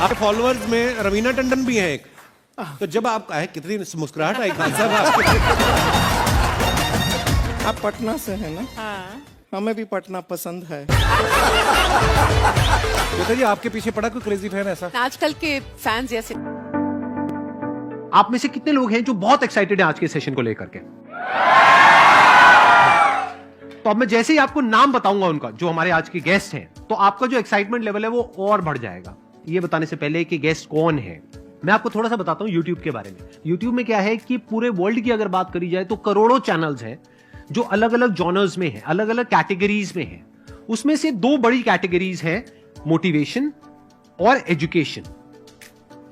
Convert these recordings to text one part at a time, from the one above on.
आपके फॉलोअर्स में रवीना टंडन भी है एक, तो जब आप आए कितनी मुस्कुराहट आई खान साहब आपके। आप पटना से हैं ना? हाँ। हमें भी पटना पसंद है। बताइए आपके पीछे पड़ा कोई क्रेजी फैन ऐसा? आजकल के फैंस जैसे आप में से कितने लोग हैं जो बहुत एक्साइटेड हैं आज के सेशन को लेकर के? तो अब मैं जैसे ही आपको नाम बताऊंगा उनका जो हमारे आज के गेस्ट हैं, तो आपका जो एक्साइटमेंट लेवल है वो और बढ़ जाएगा। ये बताने से पहले कि गेस्ट कौन है, मैं आपको थोड़ा सा बताता हूं YouTube के बारे में। YouTube में क्या है कि पूरे वर्ल्ड की अगर बात करी जाए तो करोड़ों चैनल्स हैं जो अलग अलग जॉनर्स में हैं, अलग अलग कैटेगरीज में हैं। उसमें से दो बड़ी कैटेगरीज हैं, मोटिवेशन और एजुकेशन।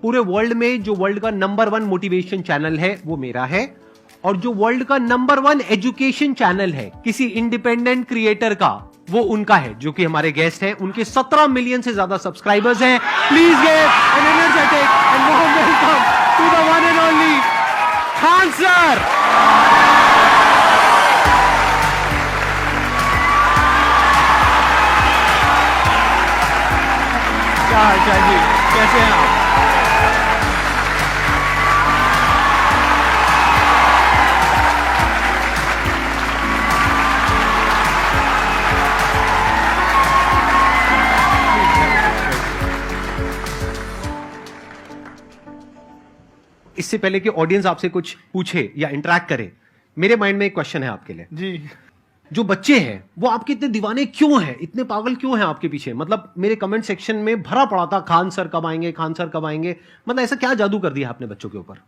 पूरे वर्ल्ड में जो वर्ल्ड का नंबर 1 मोटिवेशन चैनल है वो मेरा है, और जो वर्ल्ड का नंबर 1 एजुकेशन चैनल है किसी इंडिपेंडेंट क्रिएटर का, वो उनका है, जो कि हमारे गेस्ट हैं। उनके 17 मिलियन से ज्यादा सब्सक्राइबर्स हैं। Please give an energetic and warm welcome to the one and only Khan sir. क्या हाल चाल जी, कैसे हैं आप? इससे पहले कि ऑडियंस आपसे कुछ पूछे या इंटरेक्ट करे, मेरे माइंड में एक क्वेश्चन है आपके लिए। जी। जो बच्चे हैं वो आपके इतने दीवाने क्यों हैं, इतने पागल क्यों हैं आपके पीछे? मतलब मेरे कमेंट सेक्शन में भरा पड़ा था, खान सर कब आएंगे, खान सर कब आएंगे। मतलब ऐसा क्या जादू कर दिया आपने बच्चों के ऊपर?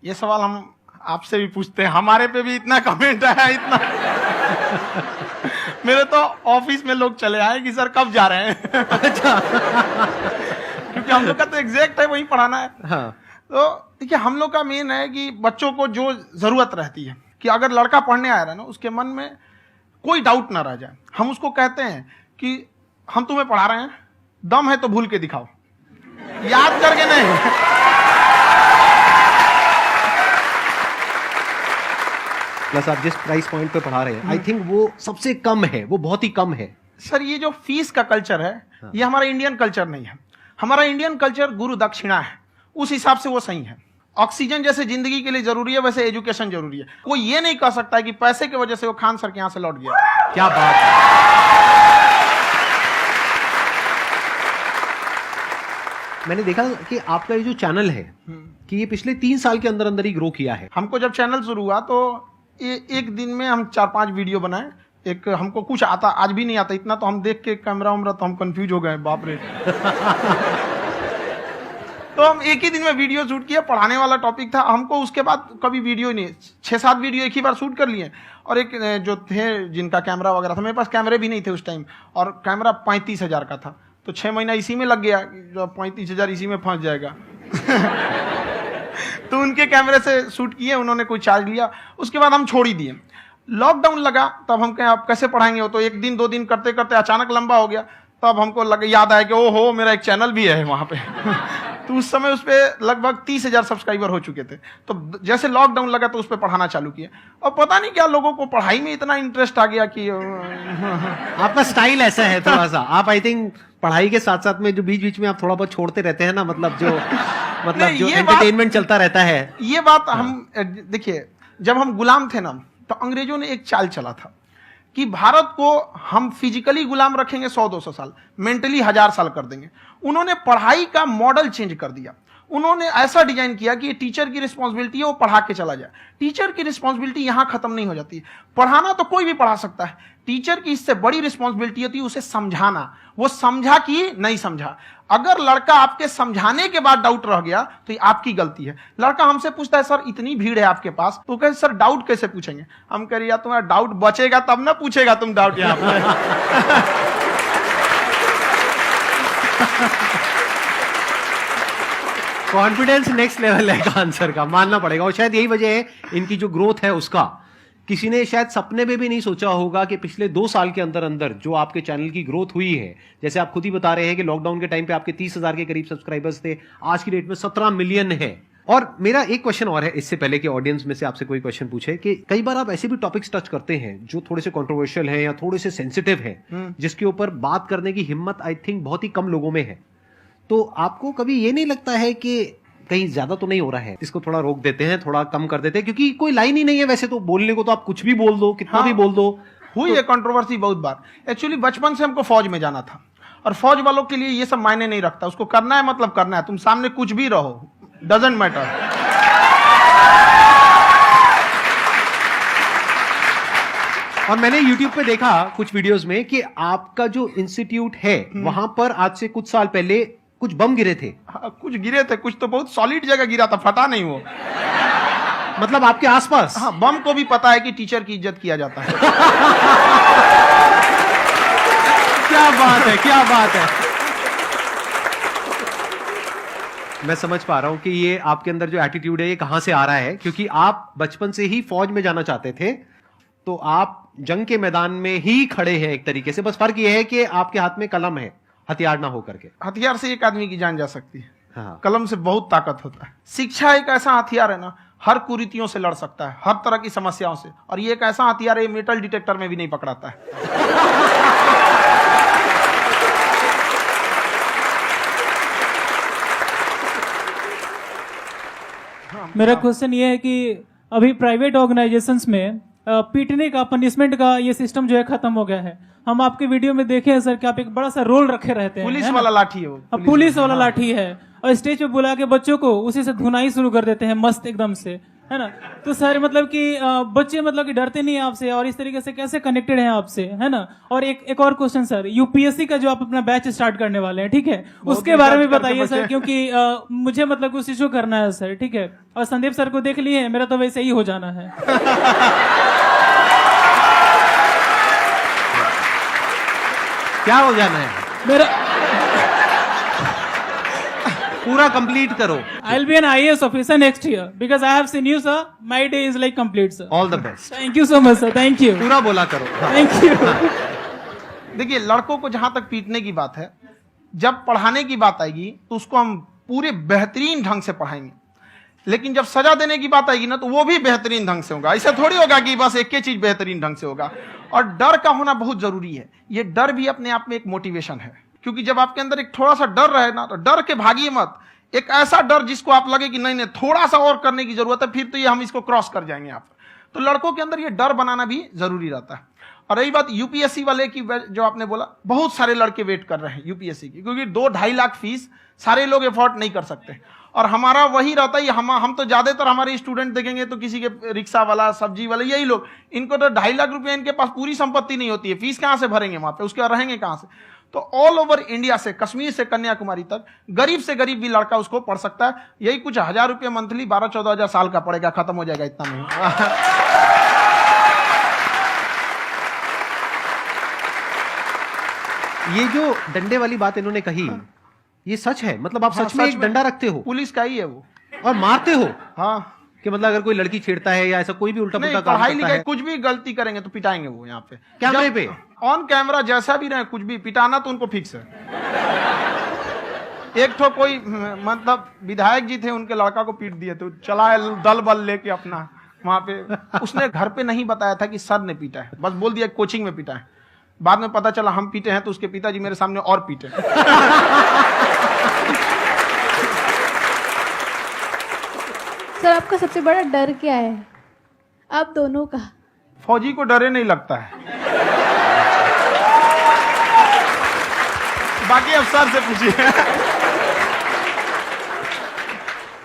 ये सवाल हम आपसे भी पूछते हैं, हमारे पे भी इतना कमेंट आया, इतना मेरे तो ऑफिस में लोग चले आए कि सर कब जा रहे हैं। अच्छा। क्योंकि हम लोग का तो एग्जैक्ट है, वही पढ़ाना है। हाँ। तो देखिए, हम लोग का मेन है कि बच्चों को जो जरूरत रहती है कि अगर लड़का पढ़ने आ रहा है ना, उसके मन में कोई डाउट ना रह जाए। हम उसको कहते हैं कि हम तुम्हें पढ़ा रहे हैं, दम है तो भूल के दिखाओ, याद करके नहीं। प्लस आप जिस प्राइस पॉइंट पे पढ़ा रहे हैं, आई थिंक वो सबसे कम है, वो बहुत ही कम है। सर, ये जो फीस का कल्चर है, ये हमारा इंडियन कल्चर नहीं है। हमारा इंडियन कल्चर गुरु दक्षिणा है, उस हिसाब से वो सही है। ऑक्सीजन जैसे जिंदगी के लिए जरूरी है, वैसे एजुकेशन जरूरी है। कोई ये नहीं कह सकता है कि पैसे की वजह से वो खान सर के यहां से लौट गया। क्या बात है। मैंने देखा कि आपका ये जो चैनल है कि ये पिछले 3 साल के अंदर अंदर ही ग्रो किया है। हमको जब चैनल शुरू हुआ तो एक दिन में हम 4-5 वीडियो बनाए। एक हमको कुछ आता, आज भी नहीं आता इतना, तो हम देख के कैमरा उमरा तो हम कंफ्यूज हो गए, बाप रे। तो हम एक ही दिन में वीडियो शूट किया, पढ़ाने वाला टॉपिक था हमको। उसके बाद कभी वीडियो नहीं, 6-7 वीडियो एक ही बार शूट कर लिए। और एक जो थे जिनका कैमरा वगैरह था, मेरे पास कैमरे भी नहीं थे उस टाइम, और कैमरा 35,000 का था, तो 6 महीना इसी में लग गया, जो 35,000 इसी में फंस जाएगा। तो उनके कैमरे से शूट किए, उन्होंने कोई चार्ज लिया, उसके बाद हम छोड़ ही दिए। लॉकडाउन लगा, तब हम कहें आप कैसे पढ़ाएंगे, वो तो 1 दिन 2 दिन करते करते अचानक लंबा हो गया। तब हमको याद आया कि ओहो, मेरा एक चैनल भी है वहां पे। तो उस समय उस पर लगभग 30,000 सब्सक्राइबर हो चुके थे। तो जैसे लॉकडाउन लगा तो उस पर पढ़ाना चालू किया, और पता नहीं क्या लोगों को पढ़ाई में इतना इंटरेस्ट आ गया कि आपका स्टाइल ऐसा है थोड़ा सा, आप आई थिंक पढ़ाई के साथ साथ में जो बीच बीच में आप थोड़ा बहुत छोड़ते रहते हैं ना, मतलब जो एंटरटेनमेंट चलता रहता है। ये बात हम देखिए, जब हम गुलाम थे ना, तो अंग्रेजों ने एक चाल चला था कि भारत को हम फिजिकली गुलाम रखेंगे 100-200 साल, मेंटली 1000 साल कर देंगे। उन्होंने पढ़ाई का मॉडल चेंज कर दिया। उन्होंने ऐसा डिजाइन किया कि टीचर की रिस्पॉन्सिबिलिटी है वो पढ़ा के चला जाए। टीचर की रिस्पॉन्सिबिलिटी यहां खत्म नहीं हो जाती। पढ़ाना तो कोई भी पढ़ा सकता है, टीचर की इससे बड़ी रिस्पॉन्सिबिलिटी होती है उसे समझाना। वो समझा कि नहीं समझा। अगर लड़का आपके समझाने के बाद डाउट रह गया तो ये आपकी गलती है। लड़का हमसे पूछता है, सर इतनी भीड़ है आपके पास, तो कहे सर डाउट कैसे पूछेंगे? हम कह रहे यार तुम्हारा डाउट बचेगा तब ना पूछेगा तुम डाउट यहाँ पे। कॉन्फिडेंस नेक्स्ट लेवल है खान सर का, मानना पड़ेगा। और शायद यही वजह है इनकी जो ग्रोथ है उसका। किसी ने शायद सपने में भी नहीं सोचा होगा कि पिछले 2 साल के अंदर अंदर जो आपके चैनल की ग्रोथ हुई है, जैसे आप खुद ही बता रहे हैं कि लॉकडाउन के टाइम पे आपके 30,000 के करीब सब्सक्राइबर्स थे, आज की डेट में 17 मिलियन है। और मेरा एक क्वेश्चन और है, इससे पहले कि ऑडियंस में से आपसे कोई क्वेश्चन पूछे, कि कई बार आप ऐसे भी टॉपिक्स टच करते हैं जो थोड़े से कंट्रोवर्शियल हैं या थोड़े से सेंसिटिव हैं, जिसके ऊपर बात करने की हिम्मत आई थिंक बहुत ही कम लोगों में है। तो आपको कभी ये नहीं लगता है कि कहीं ज्यादा तो नहीं हो रहा है, इसको थोड़ा रोक देते हैं, थोड़ा कम कर देते हैं, क्योंकि कोई लाइन ही नहीं है वैसे तो बोलने को, तो आप कुछ भी बोल दो, कितना भी बोल दो। हुई है कंट्रोवर्सी बहुत बार। एक्चुअली बचपन से हमको फौज में जाना था, और फौज वालों के लिए ये सब मायने नहीं रखता, उसको करना है मतलब करना है, तुम सामने कुछ भी रहो, डजेंट मैटर। और मैंने YouTube पे देखा कुछ वीडियोस में कि आपका जो इंस्टीट्यूट है वहां पर आज से कुछ साल पहले कुछ बम गिरे थे। हाँ, कुछ गिरे थे, कुछ तो बहुत सॉलिड जगह गिरा था, फटा नहीं वो। मतलब आपके आसपास? हाँ, बम को भी पता है कि टीचर की इज्जत किया जाता है। क्या बात है, क्या बात है। मैं समझ पा रहा हूं कि ये आपके अंदर जो एटीट्यूड है ये कहां से आ रहा है, क्योंकि आप बचपन से ही फौज में जाना चाहते थे, तो आप जंग के मैदान में ही खड़े हैं एक तरीके से। बस फर्क ये है कि आपके हाथ में कलम है, हथियार ना हो करके। हथियार से एक आदमी की जान जा सकती है, हाँ। कलम से बहुत ताकत होता है। शिक्षा एक ऐसा हथियार है ना, हर कुरीतियों से लड़ सकता है, हर तरह की समस्याओं से, और ये एक ऐसा हथियार है, मेटल डिटेक्टर में भी नहीं पकड़ाता है। मेरा क्वेश्चन ये है कि अभी प्राइवेट ऑर्गेनाइजेशंस में पीटने का, पनिशमेंट का ये सिस्टम जो है खत्म हो गया है। हम आपके वीडियो में देखे हैं सर कि आप एक बड़ा सा रोल रखे रहते हैं, पुलिस है ना? वाला लाठी है वो, अब पुलिस वाला लाठी है, और स्टेज पे बुला के बच्चों को उसी से धुनाई शुरू कर देते हैं मस्त एकदम से, है ना? तो सर मतलब कि बच्चे मतलब कि डरते नहीं है आपसे, और इस तरीके से कैसे कनेक्टेड हैं आपसे, है ना? और एक और क्वेश्चन सर, यूपीएससी का जो आप अपना बैच स्टार्ट करने वाले हैं, ठीक है, उसके बारे में बताइए सर, क्योंकि मुझे मतलब कुछ इशू करना है सर, ठीक है? और संदीप सर को देख लिए, मेरा तो वैसे ही हो जाना है। क्या हो जाना है? मेरा पूरा कंप्लीट करो। I'll be an IAS officer next year because I have seen you, sir. My day is like complete, sir. All the best. Thank you so much, sir. Thank you. पूरा बोला करो। हाँ। Thank you. देखिए, लड़कों को जहां तक पीटने की बात है, जब पढ़ाने की बात आएगी तो उसको हम पूरे बेहतरीन ढंग से पढ़ाएंगे, लेकिन जब सजा देने की बात आएगी ना, तो वो भी बेहतरीन ढंग से होगा। ऐसा थोड़ी होगा कि बस एक ही चीज बेहतरीन ढंग से होगा। और डर का होना बहुत जरूरी है। ये डर भी अपने आप में एक मोटिवेशन है, क्योंकि जब आपके अंदर एक थोड़ा सा डर रहे ना, तो डर के भागिए मत। एक ऐसा डर जिसको आप लगे कि नहीं नहीं थोड़ा सा और करने की जरूरत है, फिर तो ये हम इसको क्रॉस कर जाएंगे यहाँ पर। तो लड़कों के अंदर ये डर बनाना भी जरूरी रहता है। और रही बात यूपीएससी वाले की, जो आपने बोला, बहुत सारे लड़के वेट कर रहे हैं यूपीएससी की, क्योंकि 2-2.5 लाख फीस सारे लोग एफोर्ड नहीं कर सकते। और हमारा वही रहता है, हम तो ज्यादातर हमारे स्टूडेंट देखेंगे तो किसी के रिक्शा वाला, सब्जी वाला, यही लोग, इनको तो 2.5 लाख रुपए, इनके पास पूरी संपत्ति नहीं होती है, फीस कहां से भरेंगे वहां पे, उसके बाद रहेंगे कहां से? तो ऑल ओवर इंडिया से, कश्मीर से कन्याकुमारी तक, गरीब से गरीब भी लड़का उसको पढ़ सकता है। यही कुछ 1000 रुपये मंथली, 12-14 हजार साल का पड़ेगा, खत्म हो जाएगा इतना में। ये जो डंडे वाली बात इन्होंने कही, ये सच है? मतलब आप सच में एक डंडा रखते हो? पुलिस का ही है वो। और मारते हो? हाँ, कि मतलब अगर कोई लड़की छेड़ता है या ऐसा कोई भी उल्टा नहीं, पुल्टा काम पढ़ाई करता लिखाई है, कुछ भी गलती करेंगे तो पिटाएंगे वो यहाँ पे, कैमरे पे, ऑन कैमरा, जैसा भी रहे, कुछ भी पिटाना तो उनको फिक्स है। एक तो कोई मतलब विधायक जी थे, उनके लड़का को पीट दिए, तो चला दल बल लेके अपना वहां पे। उसने घर पे नहीं बताया था कि सर ने पीटा है, बस बोल दिया कोचिंग में पीटा है। बाद में पता चला हम पीटे हैं, तो उसके पिताजी मेरे सामने और पीटे। सर, आपका सबसे बड़ा डर क्या है, आप दोनों का? फौजी को डरे नहीं लगता है, बाकी अफसर से पूछिए।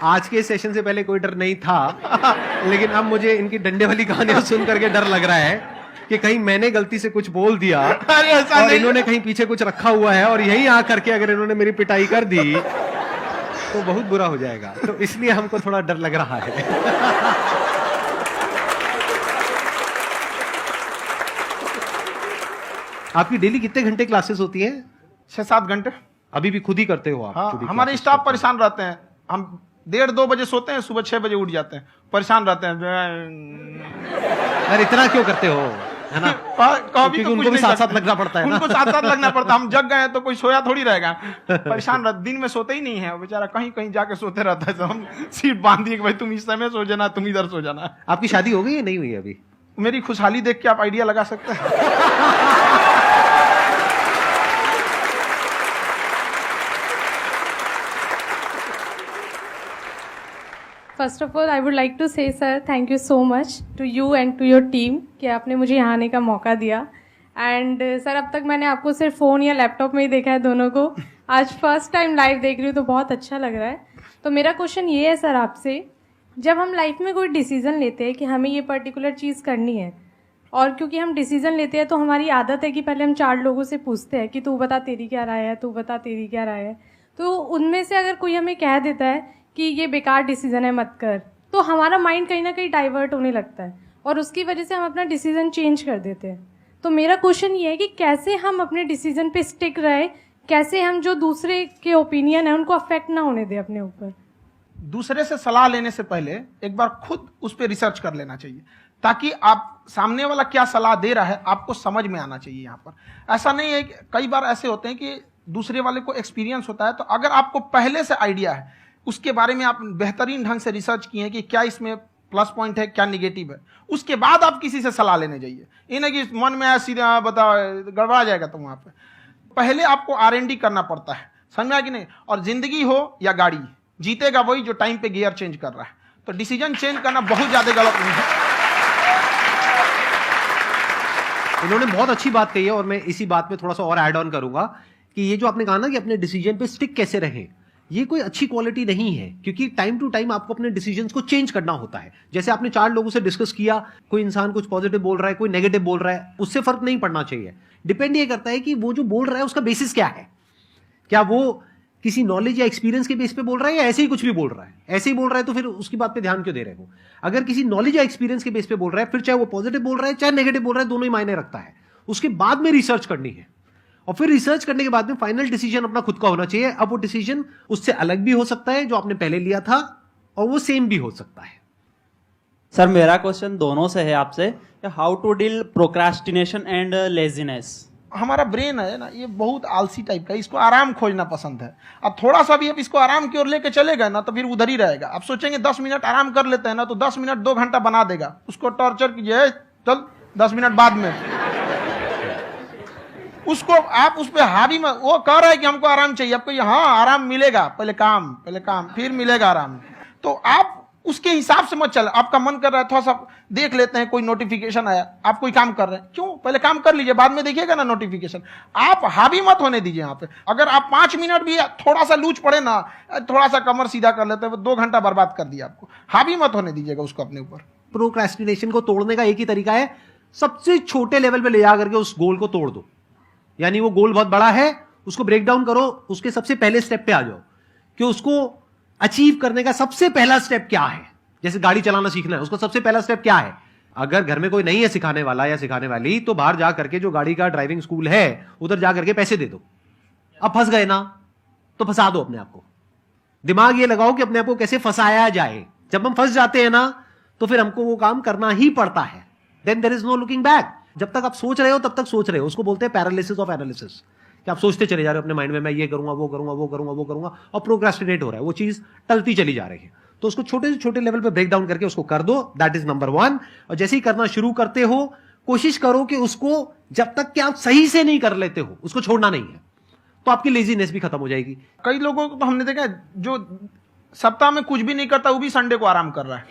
आज के सेशन से पहले कोई डर नहीं था, लेकिन अब मुझे इनकी डंडे वाली कहानियां सुन करके डर लग रहा है कि कहीं मैंने गलती से कुछ बोल दिया अरे ऐसा और नहीं। इन्होंने कहीं पीछे कुछ रखा हुआ है, और यही आ करके अगर इन्होंने मेरी पिटाई कर दी तो बहुत बुरा हो जाएगा। तो इसलिए हमको थोड़ा डर लग रहा है। आपकी डेली कितने घंटे क्लासेस होती है? 6-7 घंटे। अभी भी खुद ही करते हो आप? हाँ, खुद ही हमारे classes स्टाफ करते परेशान रहते हैं। हम 1:30-2 बजे सोते हैं, सुबह 6 बजे उठ जाते हैं, परेशान रहते हैं। हो? यार इतना क्यों करते हो, है ना? कभी तो उनको भी साथ साथ लगना पड़ता है ना? उनको साथ साथ लगना पड़ता है। हम जग गए हैं तो कोई सोया थोड़ी रहेगा, परेशान रहता, दिन में सोते ही नहीं है बेचारा, कहीं कहीं जाके सोते रहता है। तो हम सीट बांध दिए कि भाई तुम इस समय सो जाना, तुम इधर सो जाना। आपकी शादी हो गई या नहीं हुई अभी? मेरी खुशहाली देख के आप आइडिया लगा सकते हैं। First of all I would like to say sir thank you so much to you and to your team कि आपने मुझे यहाँ आने का मौका दिया। एंड सर अब तक मैंने आपको सिर्फ फ़ोन या लैपटॉप में ही देखा है दोनों को, आज फर्स्ट टाइम लाइव देख रही हूँ तो बहुत अच्छा लग रहा है। तो मेरा क्वेश्चन ये है सर आपसे, जब हम लाइफ में कोई डिसीज़न लेते हैं कि हमें ये पर्टिकुलर चीज़ करनी है, और क्योंकि हम डिसीज़न लेते हैं तो हमारी आदत है कि पहले हम 4 लोगों से पूछते हैं कि तू बता तेरी क्या राय है, तू बता तेरी क्या राय है। तो उनमें से अगर कोई हमें कह देता है कि ये बेकार डिसीज़न है मत कर, तो हमारा माइंड कहीं ना कहीं डाइवर्ट होने लगता है और उसकी वजह से हम अपना डिसीज़न चेंज कर देते हैं। तो मेरा क्वेश्चन ये है कि कैसे हम अपने डिसीज़न पे स्टिक रहे, कैसे हम जो दूसरे के ओपिनियन है उनको अफेक्ट ना होने दें अपने ऊपर। दूसरे से सलाह लेने से पहले एक बार खुद उस पर रिसर्च कर लेना चाहिए, ताकि आप सामने वाला क्या सलाह दे रहा है आपको समझ में आना चाहिए। यहाँ पर ऐसा नहीं है कि कई बार ऐसे होते हैं कि दूसरे वाले को एक्सपीरियंस होता है, तो अगर आपको पहले से आइडिया है, उसके बारे में आप बेहतरीन ढंग से रिसर्च किए हैं कि क्या इसमें प्लस पॉइंट है क्या निगेटिव है, उसके बाद आप किसी से सलाह लेने जाइए। ये नहीं कि मन में आया सीधे बताओ गड़बड़ा जाएगा। तो वहाँ पे पहले आपको R&D करना पड़ता है, समझ में आया कि नहीं। और जिंदगी हो या गाड़ी, जीतेगा वही जो टाइम पे गियर चेंज कर रहा है। तो डिसीजन चेंज करना बहुत ज्यादा गलत नहीं है। इन्होंने बहुत अच्छी बात कही है और मैं इसी बात में थोड़ा सा और ऐड ऑन करूंगा कि ये जो आपने कहा ना कि अपने डिसीजन पे स्टिक कैसे रहें, ये कोई अच्छी क्वालिटी नहीं है, क्योंकि टाइम टू टाइम आपको अपने डिसीजंस को चेंज करना होता है। जैसे आपने 4 लोगों से डिस्कस किया, कोई इंसान कुछ पॉजिटिव बोल रहा है, कोई नेगेटिव बोल रहा है, उससे फर्क नहीं पड़ना चाहिए। डिपेंड ये करता है कि वो जो बोल रहा है उसका बेसिस क्या है, क्या वो किसी नॉलेज या एक्सपीरियंस के बेस पे बोल रहा है या ऐसे ही कुछ भी बोल रहा है। ऐसे ही बोल रहा है तो फिर उसकी बात पे ध्यान क्यों दे रहे हो। अगर किसी नॉलेज या एक्सपीरियंस के बेस पे बोल रहा है, फिर चाहे वो पॉजिटिव बोल रहा है चाहे नेगेटिव बोल रहा है, दोनों ही मायने रखता है। उसके बाद में रिसर्च करनी है और फिर रिसर्च करने के बाद में फाइनल डिसीजन अपना खुद का होना चाहिए। अब वो डिसीजन उससे अलग भी हो सकता है जो आपने पहले लिया था, और वो सेम भी हो सकता है। सर मेरा क्वेश्चन दोनों से है आपसे, how to deal procrastination and laziness. हमारा ब्रेन है ना, ये बहुत आलसी टाइप का, इसको आराम खोजना पसंद है। अब थोड़ा सा भी आप इसको आराम की ओर लेके चले गए ना तो फिर उधर ही रहेगा। आप सोचेंगे 10 मिनट आराम कर लेते हैं ना, तो 10 मिनट 2 घंटा बना देगा। उसको टॉर्चर कीजिए, चल 10 मिनट बाद में। उसको आप उस पर हावी में, वो कह रहा है कि हमको आराम चाहिए, आपको हाँ आराम मिलेगा, पहले काम फिर मिलेगा आराम। तो आप उसके हिसाब से मत चल। आपका मन कर रहा है थोड़ा सा देख लेते हैं, कोई नोटिफिकेशन आया, आप कोई काम कर रहे हैं, क्यों पहले काम कर लीजिए, बाद में देखिएगा ना नोटिफिकेशन। आप हावी मत होने दीजिए यहाँ पे। अगर आप 5 मिनट भी थोड़ा सा लूज पड़े ना, थोड़ा सा कमर सीधा कर लेते हैं, 2 घंटा बर्बाद कर दिया आपको। हावी मत होने दीजिएगा उसको अपने ऊपर। प्रोक्रेस्टिनेशन को तोड़ने का एक ही तरीका है, सबसे छोटे लेवल पे ले जा करके उस गोल को तोड़ दो। यानी वो गोल बहुत बड़ा है, उसको ब्रेक डाउन करो, उसके सबसे पहले स्टेप पे आ जाओ कि उसको अचीव करने का सबसे पहला स्टेप क्या है। जैसे गाड़ी चलाना सीखना है, उसका सबसे पहला स्टेप क्या है। अगर घर में कोई नहीं है सिखाने वाला या सिखाने वाली, तो बाहर जा करके जो गाड़ी का ड्राइविंग स्कूल है उधर जा करके पैसे दे दो। अब फंस गए ना तो फंसा दो अपने आप को। दिमाग ये लगाओ कि अपने आप को कैसे फंसाया जाए। जब हम फंस जाते हैं ना तो फिर हमको वो काम करना ही पड़ता है। Then there is no looking back. जब तक आप सोच रहे हो तब तक सोच रहे हो, उसको बोलते हैं पैरालिसिस ऑफ एनालिसिस, कि आप सोचते चले जा रहे हो अपने माइंड में, मैं ये करूंगा वो करूंगा वो करूंगा वो करूंगा, और प्रोक्रेस्टिनेट हो रहा है, वो चीज टलती चली जा रही है। तो उसको छोटे से छोटे लेवल पे ब्रेक डाउन करके उसको कर दो, दैट इज नंबर 1। और जैसे ही करना शुरू करते हो, कोशिश करो कि उसको जब तक कि आप सही से नहीं कर लेते हो उसको छोड़ना नहीं है, तो आपकी लेजीनेस भी खत्म हो जाएगी। कई लोगों को तो हमने देखा है जो सप्ताह में कुछ भी नहीं करता, वो भी संडे को आराम कर रहा है।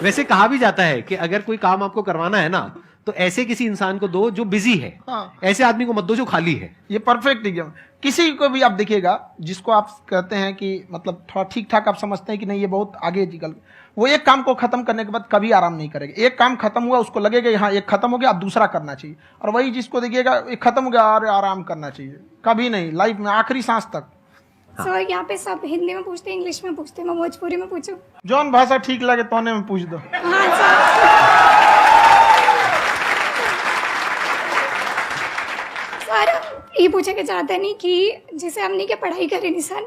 वैसे कहा भी जाता है कि अगर कोई काम आपको करवाना है ना तो ऐसे किसी इंसान को दो जो बिजी है। हाँ। ऐसे आदमी को मत दो जो खाली है। ये परफेक्ट एग्जाम। किसी को भी आप देखिएगा जिसको आप कहते हैं कि मतलब थोड़ा ठीक ठाक आप समझते हैं कि नहीं ये बहुत आगे निकल, वो एक काम को खत्म करने के बाद कभी आराम नहीं करेगा। एक काम खत्म हुआ उसको लगेगा हाँ एक खत्म हो गया, अब दूसरा करना चाहिए। और वही जिसको देखिएगा एक खत्म हो गया और आराम करना चाहिए, कभी नहीं, लाइफ में आखिरी सांस तक। सर यहाँ पे सब हिंदी में पूछते हैं, इंग्लिश में पूछते हैं, मैं भोजपुरी में पूछूं? जौन भाषा ठीक लगे तोने में पूछ दो। हाँ सर। सर ये पूछे के चाहते नहीं कि जैसे हमने के पढ़ाई करी नहीं सर,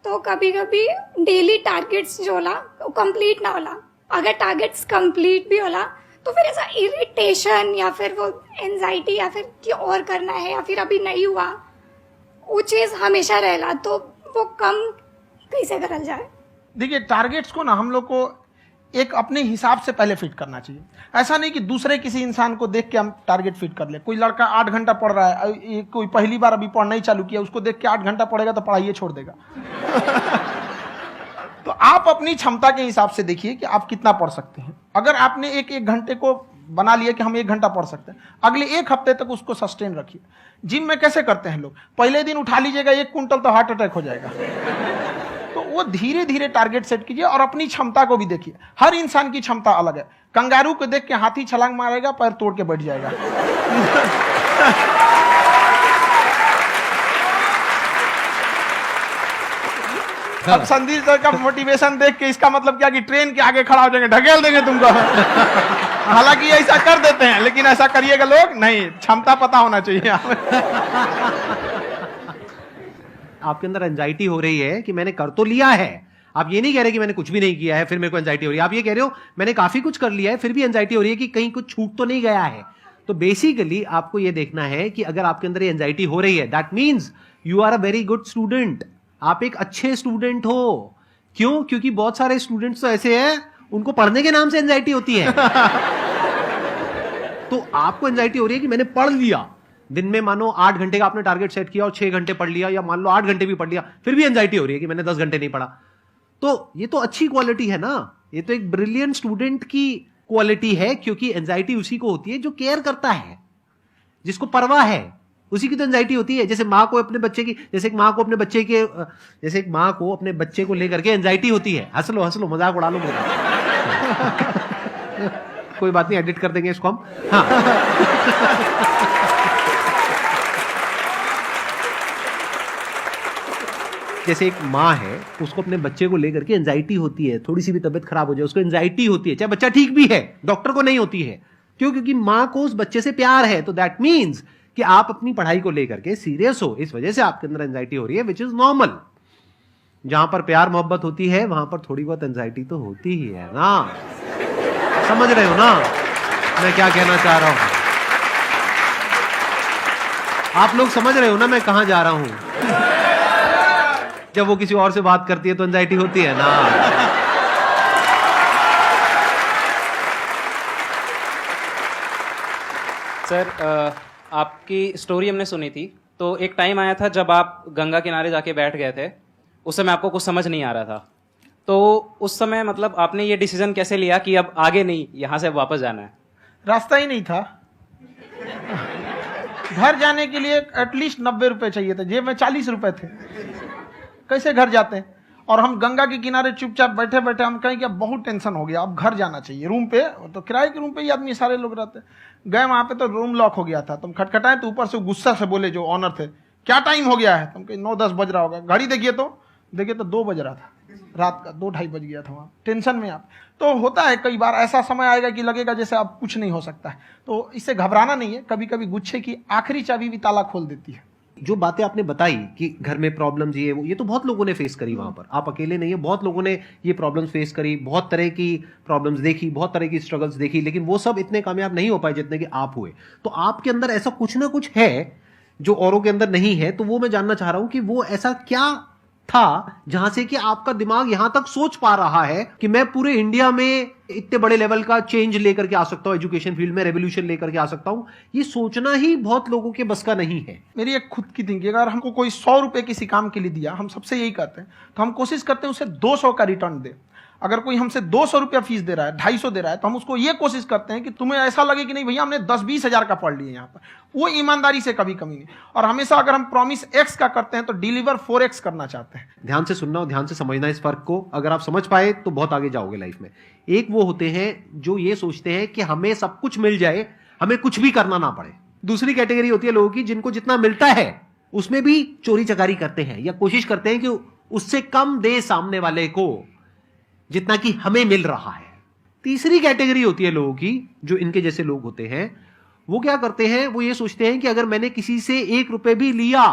तो कभी कभी डेली टारगेट्स जो होला वो कंप्लीट ना होला। अगर टारगेट्स कंप्लीट भी होला तो फिर ऐसा इरिटेशन या फिर वो एंजाइटी या फिर कि और करना है या फिर अभी नहीं हुआ, वो चीज हमेशा रहेला, तो वो कम कैसे करल जाए? देखिए टारगेट्स को ना हम लोग को एक अपने हिसाब से पहले फिट करना चाहिए। ऐसा नहीं कि दूसरे किसी इंसान को देख के हम टारगेट फिट कर ले। कोई लड़का 8 घंटा पढ़ रहा है, कोई पहली बार अभी पढ़ना ही चालू किया, उसको देख के 8 घंटा पढ़ेगा तो पढ़ाइए छोड़ देगा। तो आप अपनी क्षमता के हिसाब से देखिए कि आप कितना पढ़ सकते हैं। अगर आपने एक घंटे को बना लिया कि हम 1 घंटा पढ़ सकते हैं, अगले 1 हफ्ते तक उसको सस्टेन रखिए। जिम में कैसे करते हैं लोग, पहले दिन उठा लीजिएगा 1 क्विंटल तो हार्ट अटैक हो जाएगा। तो वो धीरे धीरे टारगेट सेट कीजिए और अपनी क्षमता को भी देखिए। हर इंसान की क्षमता अलग है। कंगारू को देख के हाथी छलांग मारेगा, पैर तोड़ के बैठ जाएगा। अब संदीप सर का मोटिवेशन देख के इसका मतलब क्या कि ट्रेन के आगे खड़ा हो जाएंगे, ढकेल देंगे तुमको। हालांकि ऐसा कर देते हैं, लेकिन ऐसा करिएगा लोग नहीं, क्षमता पता होना चाहिए। आपके अंदर एंजाइटी हो रही है कि मैंने कर तो लिया है। आप ये नहीं कह रहे कि मैंने कुछ भी नहीं किया है फिर मेरे को एंजाइटी हो रही है। आप ये कह रहे हो मैंने काफी कुछ कर लिया है फिर भी एंजाइटी हो रही है कि कहीं कुछ छूट तो नहीं गया है। तो बेसिकली आपको ये देखना है कि अगर आपके अंदर ये एंजाइटी हो रही है, that means you are a very good student. आप एक अच्छे स्टूडेंट हो। क्यों? क्योंकि बहुत सारे स्टूडेंट्स तो ऐसे हैं उनको पढ़ने के नाम से एंजाइटी होती है। तो आपको एंजाइटी हो रही है कि मैंने पढ़ लिया। दिन में मानो 8 घंटे का आपने टारगेट सेट किया और 6 घंटे पढ़ लिया, या मान लो 8 घंटे भी पढ़ लिया, फिर भी एंजाइटी हो रही है कि मैंने 10 घंटे नहीं पढ़ा। तो ये तो अच्छी क्वालिटी है ना, ये तो एक ब्रिलियंट स्टूडेंट की क्वालिटी है। क्योंकि एंजाइटी उसी को होती है जो केयर करता है, जिसको परवाह है, उसी की तो एंजाइटी होती है। जैसे माँ को अपने बच्चे की, जैसे एक माँ को अपने बच्चे को लेकर के एंजाइटी होती है। हंस लो मजाक उड़ा लो मेरा। कोई बात नहीं, एडिट कर देंगे इसको हम। हाँ। जैसे एक माँ है, उसको अपने बच्चे को लेकर के एंजाइटी होती है, थोड़ी सी भी तबीयत खराब हो जाए उसको एंजाइटी होती है, चाहे बच्चा ठीक भी है, डॉक्टर को नहीं होती है। क्यों? क्योंकि माँ को उस बच्चे से प्यार है। तो दैट मीन्स कि आप अपनी पढ़ाई को लेकर के सीरियस हो, इस वजह से आपके अंदर एंजाइटी हो रही है, विच इज नॉर्मल। जहां पर प्यार मोहब्बत होती है वहां पर थोड़ी बहुत एंजाइटी तो होती ही है ना। समझ रहे हो ना मैं क्या कहना चाह रहा हूं? आप लोग समझ रहे हो ना मैं कहां जा रहा हूं? जब वो किसी और से बात करती है तो एंजाइटी होती है ना। सर, आपकी स्टोरी हमने सुनी थी, तो एक टाइम आया था जब आप गंगा किनारे जाके बैठ गए थे। उस समय आपको कुछ समझ नहीं आ रहा था, तो उस समय मतलब आपने ये डिसीजन कैसे लिया कि अब आगे नहीं, यहां से वापस जाना है? रास्ता ही नहीं था। घर जाने के लिए एटलीस्ट 90 रुपए चाहिए थे, जेब में 40 रुपए थे। कैसे घर जाते हैं? और हम गंगा के किनारे चुपचाप बैठे बैठे हम कहें कि अब बहुत टेंशन हो गया, अब घर जाना चाहिए। रूम पे तो किराए के रूम पे ही आदमी सारे लोग रहते। गए वहां पे तो रूम लॉक हो गया था। तुम खटखटाए तो ऊपर से गुस्सा से बोले जो ऑनर थे, क्या टाइम हो गया है? तुम कहे 9-10 बज रहा होगा। घड़ी देखिए तो 2 बज रहा था रात का, 2-2:30 बज गया था। वहाँ टेंशन में आप तो होता है, कई बार ऐसा समय आएगा कि लगेगा जैसे अब कुछ नहीं हो सकता है। तो इससे घबराना नहीं है। कभी कभी गुच्छे की आखिरी चाबी भी ताला खोल देती है। जो बातें आपने बताई कि घर में प्रॉब्लम्स ये तो बहुत लोगों ने फेस करी वहां पर। आप अकेले नहीं है, बहुत लोगों ने ये प्रॉब्लम्स फेस करी, बहुत तरह की प्रॉब्लम्स देखी, बहुत तरह की स्ट्रगल्स देखी, लेकिन वो सब इतने कामयाब नहीं हो पाए जितने कि आप हुए। तो आपके अंदर ऐसा कुछ ना कुछ है जो औरों के अंदर नहीं है। तो वो मैं जानना चाह रहा हूं कि वो ऐसा क्या था जहां से कि आपका दिमाग यहां तक सोच पा रहा है कि मैं पूरे इंडिया में इतने बड़े लेवल का चेंज लेकर के आ सकता हूं, एजुकेशन फील्ड में रेवोल्यूशन लेकर के आ सकता हूं। ये सोचना ही बहुत लोगों के बस का नहीं है। मेरी एक खुद की थिंकिंग, अगर हमको कोई 100 रुपए किसी काम के लिए दिया, हम सबसे यही कहते हैं, तो हम कोशिश करते हैं उसे 200 का रिटर्न दे। अगर कोई हमसे 200 रुपया फीस दे रहा है, 250 दे रहा है, तो हम उसको ये कोशिश करते हैं कि तुम्हें ऐसा लगे कि नहीं भैया हमने 10-20 हजार का पढ़ लिया यहाँ पर। वो ईमानदारी से कभी कमी नहीं। और हमेशा अगर हम प्रॉमिस X का करते हैं तो डिलीवर 4X करना चाहते हैं। ध्यान से सुनना और ध्यान से समझना इस फर्क को। अगर आप समझ पाए तो बहुत आगे जाओगे लाइफ में। एक वो होते हैं जो ये सोचते हैं कि हमें सब कुछ मिल जाए, हमें कुछ भी करना ना पड़े। दूसरी कैटेगरी होती है लोगों की जिनको जितना मिलता है उसमें भी चोरी चकारी करते हैं या कोशिश करते हैं कि उससे कम दे सामने वाले को जितना कि हमें मिल रहा है। तीसरी कैटेगरी होती है लोगों की, जो इनके जैसे लोग होते हैं, वो क्या करते हैं, वो ये सोचते हैं कि अगर मैंने किसी से 1 रुपए भी लिया,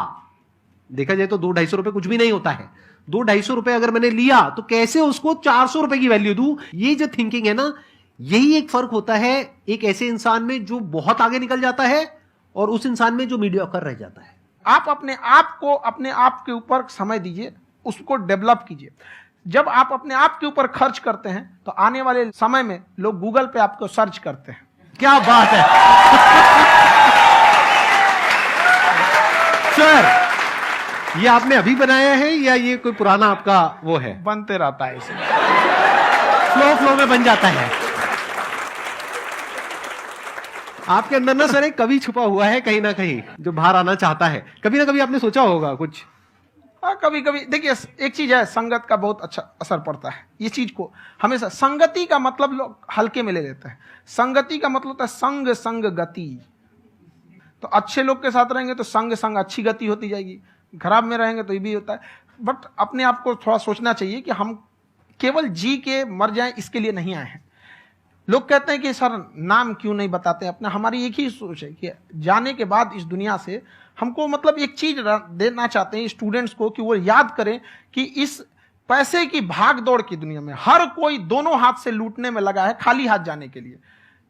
देखा जाए तो 200-250 रुपए कुछ भी नहीं होता है, 200-250 रुपए अगर मैंने लिया तो कैसे उसको 400 रुपए की वैल्यू दूं। ये जो थिंकिंग है ना, यही एक फर्क होता है एक ऐसे इंसान में जो बहुत आगे निकल जाता है और उस इंसान में जो मीडियोकर रह जाता है। आप अपने आप को अपने आप के ऊपर समय दीजिए, उसको डेवलप कीजिए। जब आप अपने आप के ऊपर खर्च करते हैं तो आने वाले समय में लोग गूगल पे आपको सर्च करते हैं। क्या बात है सर, ये आपने अभी बनाया है या ये कोई पुराना आपका वो है? बनते रहता है इसे, फ्लो में बन जाता है। आपके अंदर ना सर एक कवि छुपा हुआ है कहीं ना कहीं जो बाहर आना चाहता है। कभी ना कभी आपने सोचा होगा कुछ? हाँ, कभी कभी देखिए, एक चीज है, संगत का बहुत अच्छा असर पड़ता है। ये चीज को हमेशा, संगति का मतलब लोग हल्के में ले लेते हैं। संगति का मतलब होता है संग संग गति। तो अच्छे लोग के साथ रहेंगे तो संग संग अच्छी गति होती जाएगी, खराब में रहेंगे तो ये भी होता है। बट अपने आप को थोड़ा सोचना चाहिए कि हम केवल जी के मर जाएं इसके लिए नहीं आए हैं। लोग कहते हैं कि सर नाम क्यों नहीं बताते अपना। हमारी एक ही सोच है कि जाने के बाद इस दुनिया से हमको मतलब एक चीज देना चाहते हैं स्टूडेंट्स को, कि वो याद करें कि इस पैसे की भाग दौड़ की दुनिया में हर कोई दोनों हाथ से लूटने में लगा है खाली हाथ जाने के लिए।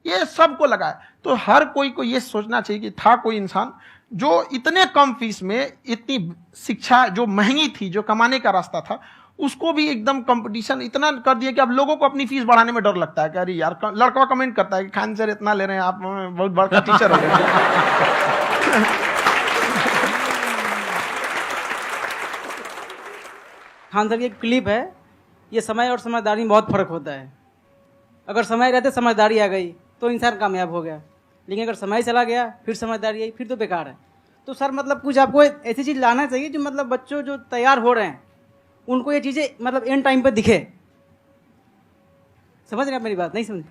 ये सबको लगा है। तो हर कोई को ये सोचना चाहिए कि था कोई इंसान जो इतने कम फीस में इतनी शिक्षा जो महंगी थी, जो कमाने का रास्ता था, उसको भी एकदम कंपटीशन इतना कर दिया कि अब लोगों को अपनी फीस बढ़ाने में डर लगता है कि अरे यार, लड़का कमेंट करता है कि खान सर इतना ले रहे हैं, आप बहुत बड़ा टीचर हो गए। खान सर की एक क्लिप है, ये समय और समझदारी में बहुत फर्क होता है। अगर समय रहते समझदारी आ गई तो इंसान कामयाब हो गया, लेकिन अगर समय चला गया फिर समझदारी आई फिर तो बेकार है। तो सर मतलब कुछ आपको ऐसी चीज़ लाना चाहिए जो मतलब बच्चों जो तैयार हो रहे हैं उनको ये चीज़ें मतलब एंड टाइम पे दिखे। समझ रहे हैं आप मेरी बात? नहीं समझ?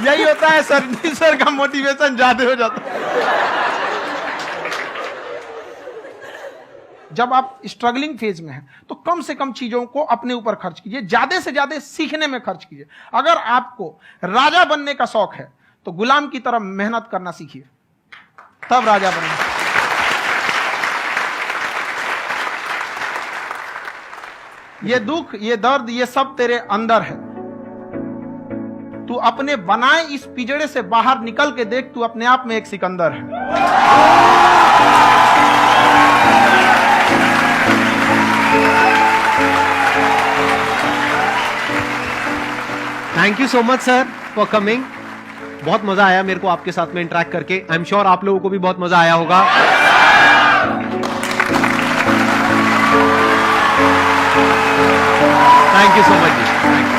यही होता है सर का मोटिवेशन ज्यादा हो जाता है। जब आप स्ट्रगलिंग फेज में हैं तो कम से कम चीजों को अपने ऊपर खर्च कीजिए, ज्यादा से ज्यादा सीखने में खर्च कीजिए। अगर आपको राजा बनने का शौक है तो गुलाम की तरह मेहनत करना सीखिए, तब राजा बनेंगे। ये दुख, ये दर्द, ये सब तेरे अंदर है। तू अपने बनाए इस पिजड़े से बाहर निकल के देख, तू अपने आप में एक सिकंदर है। Thank you so much sir for coming. बहुत मजा आया मेरे को आपके साथ में इंटरेक्ट करके। आई एम श्योर आप लोगों को भी बहुत मजा आया होगा। Thank you so much ji.